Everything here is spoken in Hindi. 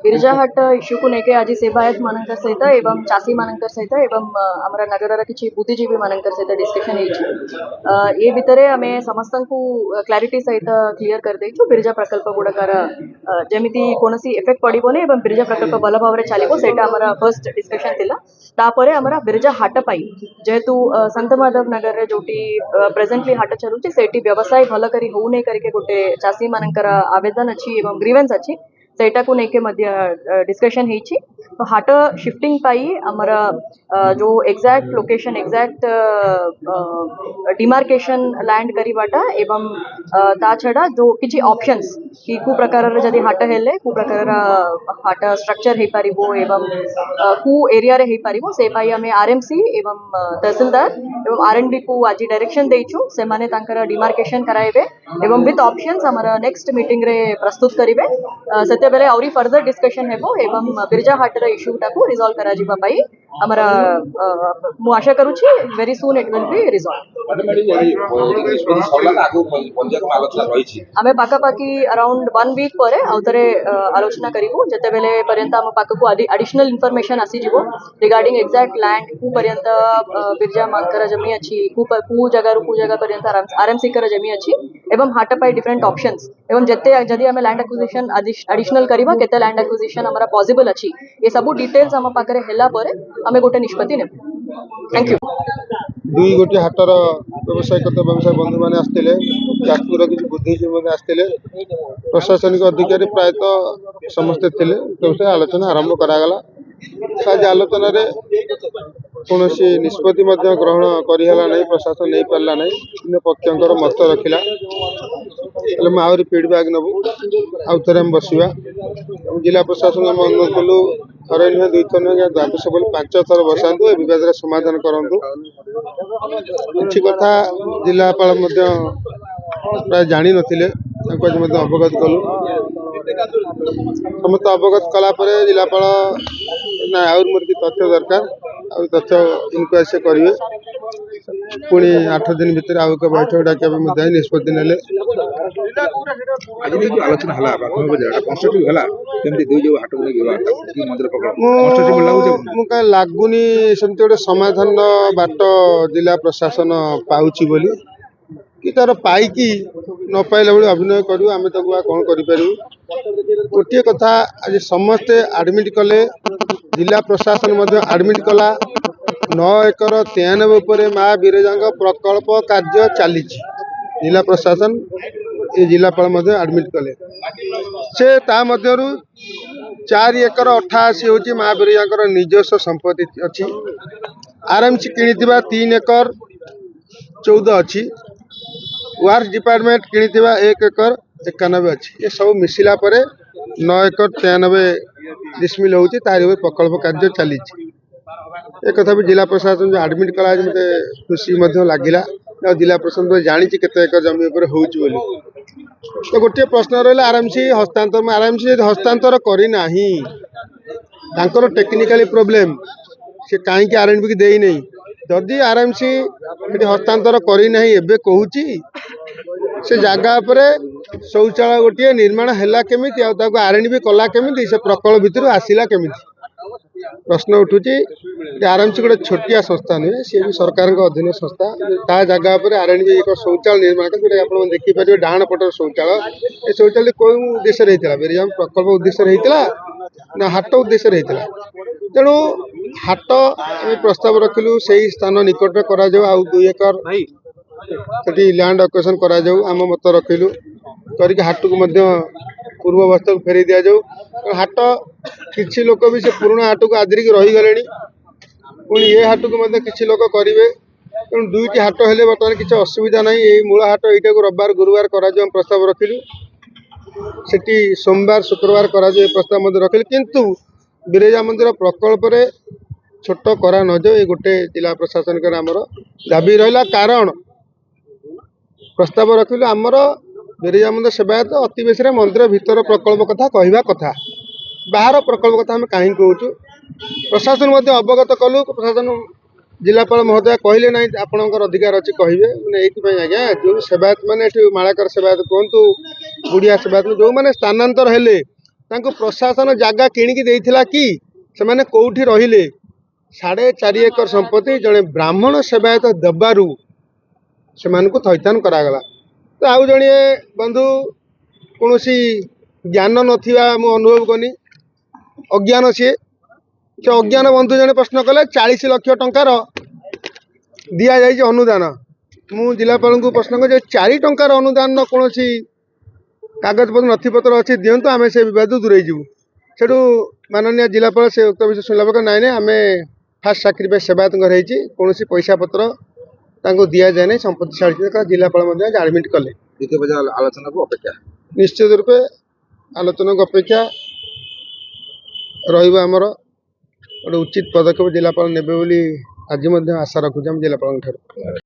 बिरजाहाट इश्यू को लेके आज सेवायत मानक सहित एवं चाषी मानक सहित एवं आमर नगर किसी बुद्धिजीवी मानक सहित डिस्कशन ये भितर आम समस्त को क्लारिटी सहित क्लीयर कर देचु बिरजा प्रकल्प गुड़ाकर जमी कौन इफेक्ट पड़ोनी और बिरजा प्रकल्प भल भाव में चलो से फर्स्ट डिस्कशन थिला तापर आमर बिरजा हाट पाई जेहेतु संत माधव नगर रे जोटी प्रेजेंटली हाट चलुची सेठी व्यवसाय भल करी हो नहीं करके गोटे चाषी मानकर आवेदन अच्छी एवं ग्रीवेंस अच्छी सेटा को लेके मध्य डिस्कशन होइछि तो हाट शिफ्टिंग पाई आमर जो exact location exact demarcation land करिवाटा एवं ता छड़ा जो किछि ऑप्शंस कि कु प्रकार रे जदी हाट हेले कु प्रकार हाट स्ट्रक्चर हे पारिबो एवं कु एरिया रे हे पारिबो से पाई हमें आरएमसी एवं तहसीलदार एवं आरएनडी को आज डायरेक्शन देइछु से माने तांकर डिमार्केशन कराइबे एवं विथ ऑप्शंस हमर नेक्स्ट मीटिंग रे प्रस्तुत करिवे सेते बेले आउरी फर्दर डिस्कशन हेबो एवं बिरजा हाट रे इश्यू टाको रिजॉल्व करा जिबा पाई हमरा मु आशा करूछि very soon it will be resolved आमे पाका पाकी अराउंड 1 वीक परे आउतरे आलोचना करिबो जते बेले पर्यंत हम पाका को एडिशनल इंफॉर्मेशन आसी जिवो रिगार्डिंग एग्जैक्ट लैंड कु पर्यंत बिरजा मानकर जमी अछि कु जगह पर्यंत आरएमसी कर जमी अछि एवं हाट पाई डिफरेंट ऑप्शंस एवं जते जदी हमें लैंड एक्विजिशन एडिशनल करिबा केते लैंड एक्विजिशन हमरा पॉसिबल अछि ये सब डिटेल्स हम पाकरे हेला परे हमें गोटे निष्पत्ति ने थैंक यू दुई गोटे हाटर व्यवसाय करते व्यवसाय बंधु मैंने आसते जाजपुर किसी बुद्धिजीवी मैंने आसते प्रशासनिक अधिकारी प्रायतः समस्ते थे व्यवसाय आलोचना आरंभ करागला आज आलोचन कौन निष्पत्ति ग्रहण करला नहीं प्रशासन नहीं पारा नहीं अन्य पक्षर मत रखिला आहरी फीडबैक नबू आउ थे बसवा जिला प्रशासन आम अनुरोध कलु थरे नुहे दुई थर नुहे द्वादश बोले 5 थर बसातु विवाद समाधान करूँ कि कथा जिलापाल प्राय जानी नथिले अवगत कलु समस्त अवगत कलापर जिलापाल ना आउर मोर तथ्य दरकार आ तथ्य इनक्वारी से करेंगे पुणी 8 दिन भितर आउ एक बैठक डाक निष्पत्ति ने लगुनि सेमती गोटे समाधान बाट जिला प्रशासन पाउची बोली कि तार पाई न पाइला भाई अभिनय करूँ आम कौन करूँ गोटे कथा आज समस्ते आडमिट कले जिला प्रशासन आडमिट कला 9 एकर 93 माँ बिरजा प्रकल्प कार्य चली जिला प्रशासन ये जिलापाल आडमिट कले से ता मध्यरु 4 एकर 88 हूँ माँ बिरजा निजस्व संपत्ति अच्छी आरएमसी कि 3 एकर 14 अच्छी वार्स डिपार्टमेंट कि 1 एकर 91 अच्छी ये सब मिसिला 9 एकर 93 डिसमिल होती तार प्रकल्प कार्य चली एक कथा भी जिला प्रशासन जो आडमिट कला मत खुशी लगिला जिला प्रशासन जानी केते एकर जमी उपर होउची बोली तो गोटे प्रश्न रहा आरएमसी हस्तांतर आरएमसी हस्तांतर करना टेक्निकाली प्रोब्लेम से कहीं आरएनबी की देई नहीं जदि आरएमसी हस्तांतर करना एबे कहूची से जगह पर शौचालय गोटे निर्माण है केमी आरएनबी कला केमी से प्रकल्प भितर आसला केमी प्रश्न उठुची आरएमसी गोटे छोटिया संस्था नुहे सी भी सरकार अधीन संस्था ता जगह पर आरएनबी एक शौचालय निर्माण कर आप देखिपारे डाण पटर शौचालय ये शौचालय कौ उद्देश्य होता बिरजा प्रकल्प उद्देश्य होता ना हाट उद्देश्य होता तेणु हाट प्रस्ताव रखिलु से स्थान निकट करा 2 एकर लैंड अक्वेशन करा आम मत रखिलु करके हाट को पूर्व अवस्था को फेरी दि जाऊ हाट किसी लोक भी से पुराना हाट को आदरिक रहीगले पुणी ये हाट को किसी लोक करेंगे तेणु 2टी हाट हेले बर्तमान किसी असुविधा ना ये मूल हाट यहाँ को रविवार गुरुवार करा प्रस्ताव रखिलु से सोमवार शुक्रवार करा प्रस्ताव रखिलु किंतु बिरजा मंदिर प्रकल्प छोट करा न जाओ ये गोटे जिला प्रशासन आमर दाबी रहा कारण प्रस्ताव रखिलु आमर बिरजा मंदिर सेवायत अति बेसी मंदिर भीतर प्रकल्प कथा कहवा कथा बाहर प्रकल्प कथा आम कहीं कहूँ प्रशासन अवगत कलु प्रशासन जिलापाल महोदय कहले ना आपणकर अधिकार अच्छी कहे मैंने आज्ञा जो सेवायत मैंने मालाकर सेवायत कहतु गुड़िया सेवायत जो मैंने स्थानांतर हेले ତାଙ୍କୁ ପ୍ରଶାସନ ଜାଗା କିଣିକି ଦେଇଥିଲା କି ସେମାନେ କୋଉଠି ରହିଲେ 4.5 ଏକର ସମ୍ପତ୍ତି ଜଣେ ବ୍ରାହ୍ମଣ ସେବାୟତ ଦେବାରୁ ସେମାନଙ୍କୁ ଥଇଥାନ କରାଗଲା। ତ ଆଉ ଜଣେ ବନ୍ଧୁ କୌଣସି ଜ୍ଞାନ ନଥିବା ମୁଁ ଅନୁଭବ କନି, ଅଜ୍ଞାନ ସିଏ ସେ ଅଜ୍ଞାନ ବନ୍ଧୁ ଜଣେ ପ୍ରଶ୍ନ କଲେ 40 ଲକ୍ଷ ଟଙ୍କାର ଦିଆଯାଇଛି ଅନୁଦାନ। ମୁଁ ଜିଲ୍ଲାପାଳଙ୍କୁ ପ୍ରଶ୍ନ କଲି 4 ଟଙ୍କାର ଅନୁଦାନ କୌଣସି କାଗଜପତ୍ର ନଥିପତ୍ର ଅଛି ଦିଅନ୍ତୁ, ଆମେ ସେ ବିବାଦ ଦୂରେଇ ଯିବୁ। ସେଠୁ ମାନନୀୟ ଜିଲ୍ଲାପାଳ ସେ ଉକ୍ତ ବିଷୟ ଶୁଣିଲା ପରେ ନାଇଁ ନାଇଁ ଆମେ ଫାଷ୍ଟ ସାକ୍ରିଫାଇସ୍ ସେବାୟତଙ୍କର ହେଇଛି, କୌଣସି ପଇସା ପତ୍ର ତାଙ୍କୁ ଦିଆଯାଏ ନାହିଁ, ସମ୍ପତ୍ତି ଛାଡ଼ିଛି। ଜିଲ୍ଲାପାଳ ମଧ୍ୟ ଆଡ଼ମିଟ୍ କଲେ। ଦ୍ୱିତୀୟ ପର୍ଯ୍ୟାୟ ଆଲୋଚନାକୁ ଅପେକ୍ଷା। ନିଶ୍ଚିତ ରୂପେ ଆଲୋଚନାକୁ ଅପେକ୍ଷା ରହିବ। ଆମର ଗୋଟେ ଉଚିତ ପଦକ୍ଷେପ ଜିଲ୍ଲାପାଳ ନେବେ ବୋଲି ଆଜି ମଧ୍ୟ ଆଶା ରଖୁଛୁ ଆମେ ଜିଲ୍ଲାପାଳଙ୍କ ଠାରୁ।